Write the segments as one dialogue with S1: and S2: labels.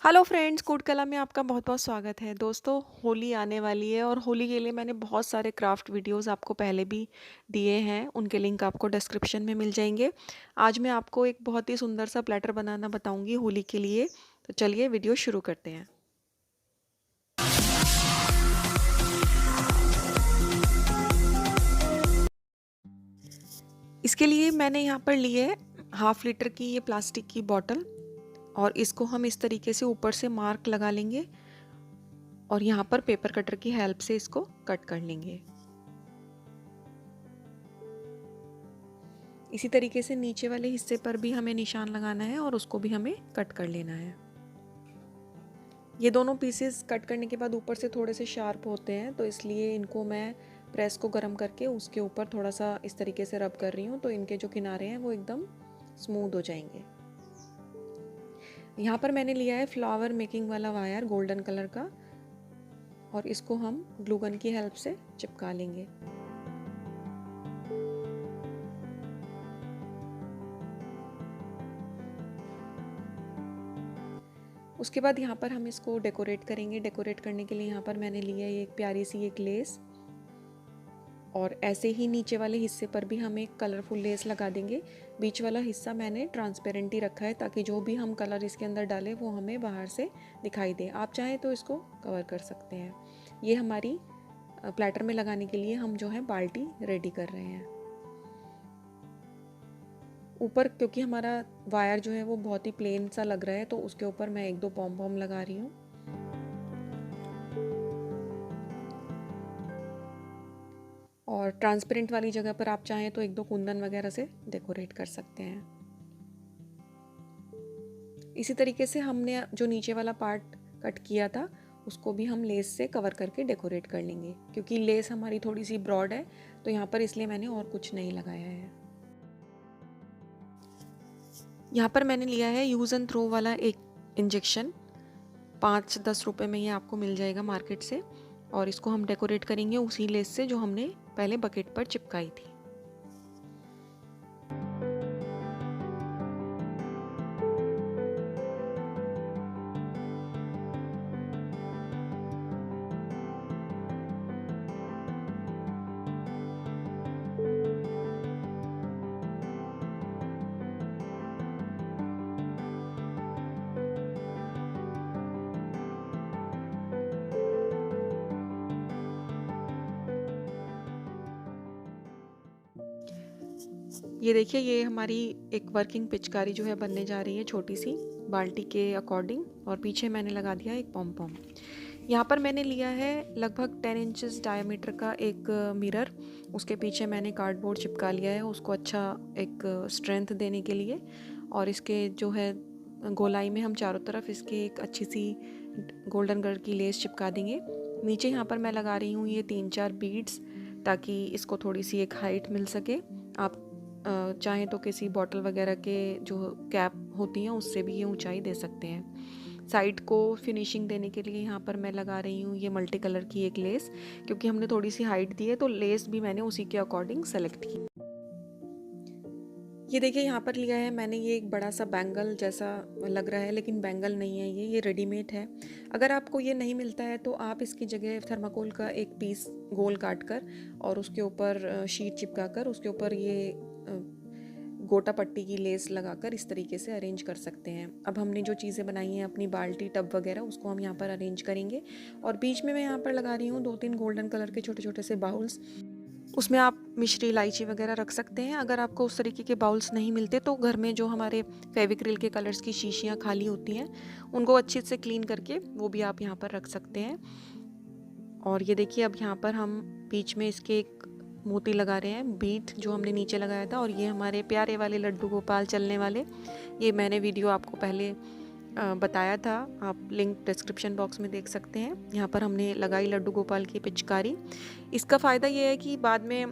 S1: Hello friends, कोodkala में आपका बहुत बहुत स्वागत है। दोस्तों, होली आने वाली है और होली के लिए मैंने बहुत सारे क्राफ्ट वीडियोस आपको पहले भी दिए हैं। उनके लिंक आपको डिस्क्रिप्शन में मिल जाएंगे। आज मैं आपको एक बहुत ही सुंदर सा प्लेटर बनाना बताऊंगी होली के लिए। तो चलिए वीडियो शुरू करते हैं। इसके लिए मैंने यहाँ पर लिए हाफ लीटर की ये प्लास्टिक की बॉटल, और इसको हम इस तरीके से ऊपर से मार्क लगा लेंगे और यहाँ पर पेपर कटर की हेल्प से इसको कट कर लेंगे। इसी तरीके से नीचे वाले हिस्से पर भी हमें निशान लगाना है और उसको भी हमें कट कर लेना है। ये दोनों पीसेस कट करने के बाद ऊपर से थोड़े से शार्प होते हैं, तो इसलिए इनको मैं प्रेस को गर्म करके उसके ऊपर थोड़ा सा इस तरीके से रब कर रही हूँ, तो इनके जो किनारे हैं वो एकदम स्मूथ हो जाएंगे। यहाँ पर मैंने लिया है फ्लावर मेकिंग वाला वायर गोल्डन कलर का, और इसको हम ग्लू गन की हेल्प से चिपका लेंगे। उसके बाद यहाँ पर हम इसको डेकोरेट करेंगे। डेकोरेट करने के लिए यहाँ पर मैंने लिया है एक प्यारी सी एक लेस, और ऐसे ही नीचे वाले हिस्से पर भी हम एक कलरफुल लेस लगा देंगे। बीच वाला हिस्सा मैंने ट्रांसपेरेंट ही रखा है ताकि जो भी हम कलर इसके अंदर डालें वो हमें बाहर से दिखाई दे। आप चाहें तो इसको कवर कर सकते हैं। ये हमारी प्लेटर में लगाने के लिए हम जो है बाल्टी रेडी कर रहे हैं। ऊपर क्योंकि हमारा वायर जो है वो बहुत ही प्लेन सा लग रहा है, तो उसके ऊपर मैं एक दो पॉम पॉम लगा रही हूँ। और ट्रांसपेरेंट वाली जगह पर आप चाहें तो एक दो कुंदन वगैरह से डेकोरेट कर सकते हैं। इसी तरीके से हमने जो नीचे वाला पार्ट कट किया था उसको भी हम लेस से कवर करके डेकोरेट कर लेंगे। क्योंकि लेस हमारी थोड़ी सी ब्रॉड है तो यहाँ पर इसलिए मैंने और कुछ नहीं लगाया है। यहाँ पर मैंने लिया है यूज़ एंड थ्रो वाला एक इंजेक्शन, 5-10 रुपये में ये आपको मिल जाएगा मार्केट से, और इसको हम डेकोरेट करेंगे उसी लेस से जो हमने पहले बकेट पर चिपकाई थी। ये देखिए, ये हमारी एक वर्किंग पिचकारी जो है बनने जा रही है, छोटी सी बाल्टी के अकॉर्डिंग, और पीछे मैंने लगा दिया एक पॉम पॉम। यहाँ पर मैंने लिया है लगभग 10 इंचेस डायमीटर का एक मिरर। उसके पीछे मैंने कार्डबोर्ड चिपका लिया है उसको अच्छा एक स्ट्रेंथ देने के लिए, और इसके जो है गोलाई में हम चारों तरफ इसके एक अच्छी सी गोल्डन कलर की लेस चिपका देंगे। नीचे यहाँ पर मैं लगा रही हूँ ये 3-4 बीड्स, ताकि इसको थोड़ी सी एक हाइट मिल सके। आप चाहें तो किसी बॉटल वगैरह के जो कैप होती हैं उससे भी ये ऊंचाई दे सकते हैं। साइड को फिनिशिंग देने के लिए यहाँ पर मैं लगा रही हूँ ये मल्टी कलर की एक लेस, क्योंकि हमने थोड़ी सी हाइट दी है तो लेस भी मैंने उसी के अकॉर्डिंग सेलेक्ट की। ये देखिए, यहाँ पर लिया है मैंने ये एक बड़ा सा बैंगल जैसा लग रहा है, लेकिन बैंगल नहीं है, ये रेडीमेड है। अगर आपको ये नहीं मिलता है तो आप इसकी जगह थर्माकोल का एक पीस गोल काट कर और उसके ऊपर शीट चिपका कर उसके ऊपर ये गोटा पट्टी की लेस लगाकर इस तरीके से अरेंज कर सकते हैं। अब हमने जो चीज़ें बनाई हैं अपनी बाल्टी टब वगैरह उसको हम यहाँ पर अरेंज करेंगे, और बीच में मैं यहाँ पर लगा रही हूँ 2-3 गोल्डन कलर के छोटे छोटे से बाउल्स। उसमें आप मिश्री इलायची वगैरह रख सकते हैं। अगर आपको उस तरीके के बाउल्स नहीं मिलते तो घर में जो हमारे फेविक्रिल के कलर्स की शीशियाँ खाली होती हैं उनको अच्छे से क्लीन करके वो भी आप यहाँ पर रख सकते हैं। और ये देखिए, अब यहाँ पर हम बीच में इसके एक मोती लगा रहे हैं, बीट जो हमने नीचे लगाया था। और ये हमारे प्यारे वाले लड्डू गोपाल चलने वाले, ये मैंने वीडियो आपको पहले बताया था, आप लिंक डिस्क्रिप्शन बॉक्स में देख सकते हैं। यहाँ पर हमने लगाई लड्डू गोपाल की पिचकारी। इसका फ़ायदा ये है कि बाद में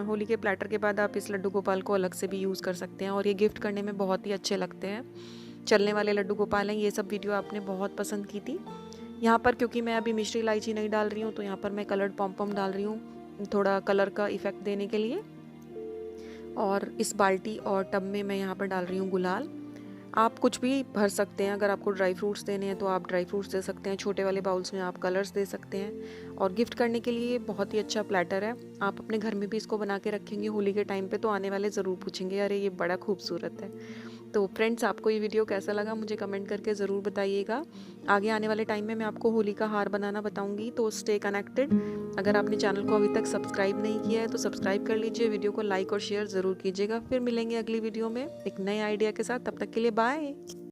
S1: होली के प्लेटर के बाद आप इस लड्डू गोपाल को अलग से भी यूज़ कर सकते हैं, और ये गिफ्ट करने में बहुत ही अच्छे लगते हैं। चलने वाले लड्डू गोपाल हैं, ये सब वीडियो आपने बहुत पसंद की थी। यहाँ पर क्योंकि मैं अभी मिश्री इलायची नहीं डाल रही हूँ तो यहाँ पर मैं कलर्ड पॉम पॉम डाल रही हूँ, थोड़ा कलर का इफ़ेक्ट देने के लिए। और इस बाल्टी और टब में मैं यहाँ पर डाल रही हूँ गुलाल। आप कुछ भी भर सकते हैं, अगर आपको ड्राई फ्रूट्स देने हैं तो आप ड्राई फ्रूट्स दे सकते हैं, छोटे वाले बाउल्स में आप कलर्स दे सकते हैं। और गिफ्ट करने के लिए बहुत ही अच्छा प्लेटर है। आप अपने घर में भी इसको बना के रखेंगे होली के टाइम पे तो आने वाले ज़रूर पूछेंगे अरे ये बड़ा खूबसूरत है। तो फ्रेंड्स, आपको ये वीडियो कैसा लगा मुझे कमेंट करके ज़रूर बताइएगा। आगे आने वाले टाइम में मैं आपको होली का हार बनाना बताऊंगी, तो स्टे कनेक्टेड। अगर आपने चैनल को अभी तक सब्सक्राइब नहीं किया है तो सब्सक्राइब कर लीजिए, वीडियो को लाइक और शेयर ज़रूर कीजिएगा। फिर मिलेंगे अगली वीडियो में एक नए आइडिया के साथ, तब तक के लिए बाय।